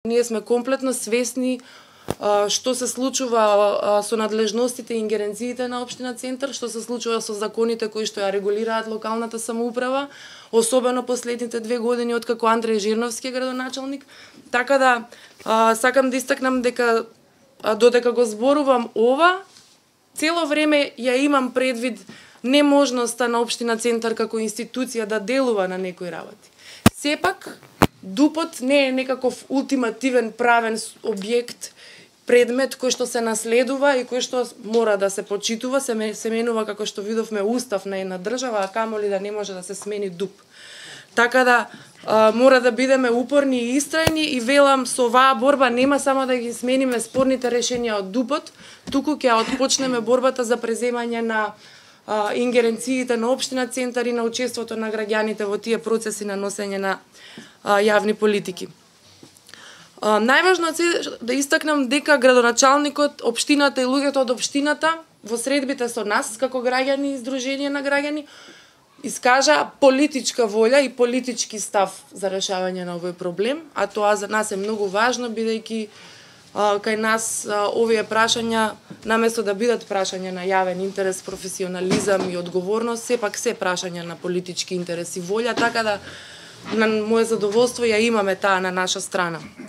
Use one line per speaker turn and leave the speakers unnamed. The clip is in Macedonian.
Ние сме комплетно свесни што се случува со надлежностите и ингеренциите на општина Центар, што се случува со законите кои што ја регулираат локалната самоуправа, особено последните 2 години откако Андреј Жирновски е градоначалник. Така да сакам да истакнам дека додека го зборувам ова, цело време ја имам предвид неможноста на општина Центар како институција да делува на некои работи. Сепак ДУП-от не е некаков ултимативен правен објект, предмет кој што се наследува и кој што мора да се почитува, се менува како што видовме устав на една држава, а камоли да не може да се смени ДУП. Така да мора да бидеме упорни и истрајни и велам со оваа борба нема само да ги смениме спорните решенија од ДУП-от, туку ќе отпочнеме борбата за преземање на ингеренциите на општина Центар и на учеството на граѓаните во тие процеси на носење на јавни политики. Најважно е да истакнам дека градоначалникот, општината и луѓето од општината во средбите со нас како граѓани и здружение на граѓани искажа политичка волја и политички став за решавање на овој проблем, а тоа за нас е многу важно бидејќи кај нас овие прашања наместо да бидат прашања на јавен интерес, професионализам и одговорност, сепак се прашања на политички интерес и волја, така да на моје задоволство ја имаме таа на наша страна.